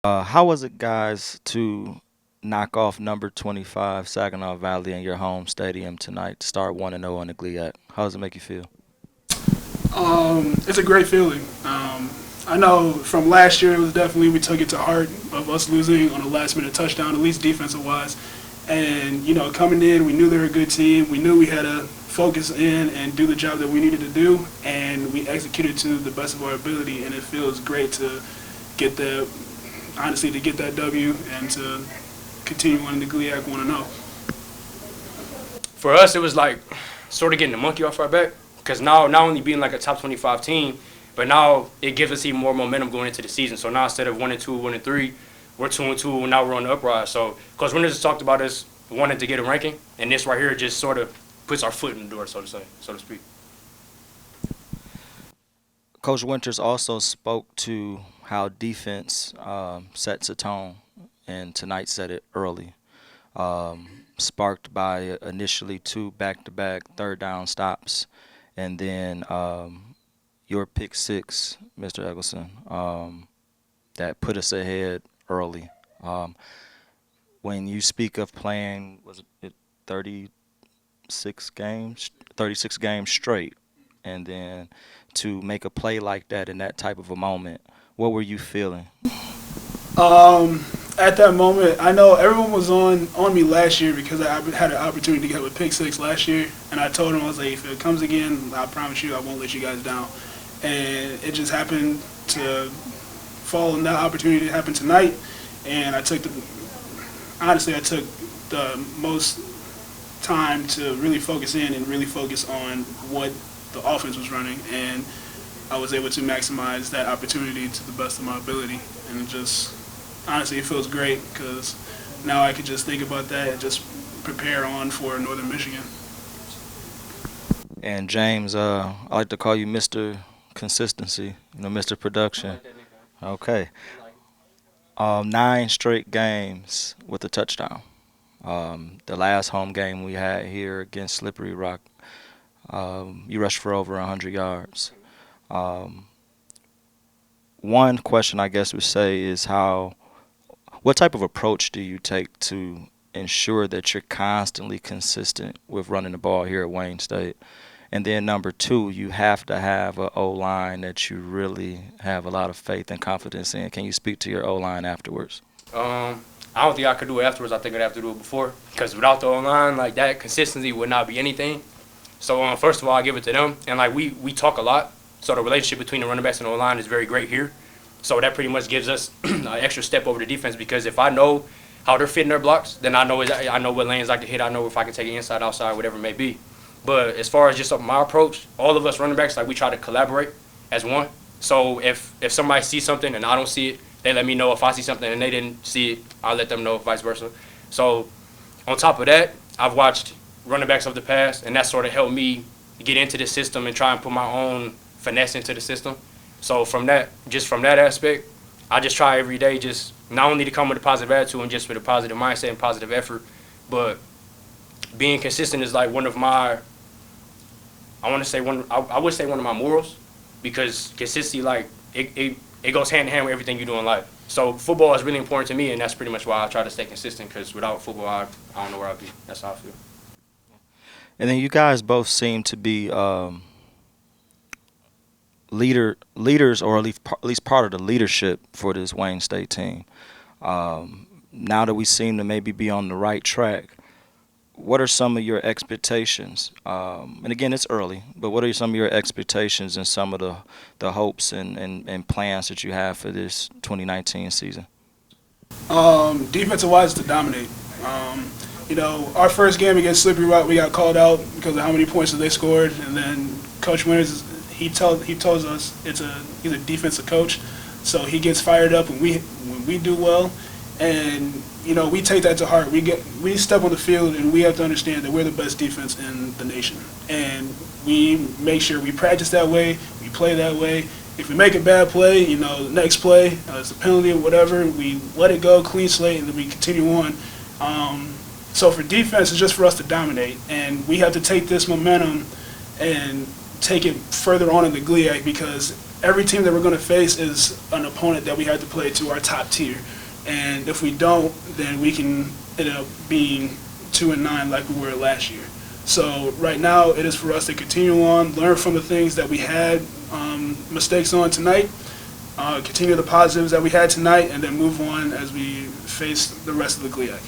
How was it, guys, to knock off number 25 Saginaw Valley in your home stadium tonight to start 1-0 on the GLIAC? How does it make you feel? It's a great feeling. I know from last year it was definitely we took it to heart of us losing on a last minute touchdown, at least defensive wise. And coming in, we knew they were a good team. We knew we had to focus in and do the job that we needed to do, and we executed to the best of our ability. And it feels great to get that, honestly, to get that W and to continue on the GLIAC 1-0. For us, it was like sort of getting the monkey off our back because now not only being like a top 25 team, but now it gives us even more momentum going into the season. So now instead of 1-2, 1-3, we're 2-2, and now we're on the uprise. So because winners just talked about us wanting to get a ranking, and this right here just sort of puts our foot in the door, so to speak. Coach Winters also spoke to how defense sets a tone, and tonight set it early, sparked by initially two back-to-back third down stops, and then your pick six, Mr. Eggelston, that put us ahead early. When you speak of playing, was it 36 games straight, and then to make a play like that in that type of a moment, what were you feeling? At that moment, I know everyone was on me last year because I had an opportunity to get with pick six last year, and I told them, I was like, if it comes again, I promise you I won't let you guys down. And it just happened to fall in that opportunity to happen tonight, and I took the most time to really focus in and really focus on what the offense was running, and I was able to maximize that opportunity to the best of my ability. And it just, honestly, it feels great because now I could just think about that and just prepare on for Northern Michigan. And James, I like to call you Mr. Consistency, Mr. Production. Okay. 9 straight games with a touchdown. The last home game we had here against Slippery Rock, you rushed for over 100 yards. One question I guess would say is what type of approach do you take to ensure that you're constantly consistent with running the ball here at Wayne State? And then number two, you have to have an O-line that you really have a lot of faith and confidence in. Can you speak to your O-line afterwards? I don't think I could do it afterwards. I think I'd have to do it before because without the O-line, like that consistency would not be anything. So first of all, I give it to them. And like we talk a lot. So the relationship between the running backs and the O-line is very great here. So that pretty much gives us an extra step over the defense because if I know how they're fitting their blocks, then I know what lanes I can hit. I know if I can take it inside, outside, whatever it may be. But as far as just my approach, all of us running backs, like we try to collaborate as one. So if somebody sees something and I don't see it, they let me know. If I see something and they didn't see it, I'll let them know, vice versa. So on top of that, I've watched running backs of the past, and that sort of helped me get into the system and try and put my own finesse into the system. So from that aspect, I just try every day just not only to come with a positive attitude and just with a positive mindset and positive effort, but being consistent is like one of my, I would say one of my morals, because consistency, like it goes hand in hand with everything you do in life. So football is really important to me, and that's pretty much why I try to stay consistent, because without football, I don't know where I'd be. That's how I feel. And then you guys both seem to be leaders, or at least part of the leadership for this Wayne State team. Now that we seem to maybe be on the right track, what are some of your expectations? And again, it's early, but what are some of your expectations and some of the hopes and plans that you have for this 2019 season? Defensive wise, to dominate. Our first game against Slippery Rock, we got called out because of how many points that they scored, and then Coach Winters, he tells us he's a defensive coach, so he gets fired up when we do well, and we take that to heart. We step on the field and we have to understand that we're the best defense in the nation, and we make sure we practice that way, we play that way. If we make a bad play, the next play, it's a penalty or whatever, we let it go, clean slate, and then we continue on. So for defense, it's just for us to dominate, and we have to take this momentum and take it further on in the GLIAC, because every team that we're going to face is an opponent that we have to play to our top tier. And if we don't, then we can end up being 2-9 like we were last year. So right now, it is for us to continue on, learn from the things that we had mistakes on tonight, continue the positives that we had tonight, and then move on as we face the rest of the GLIAC.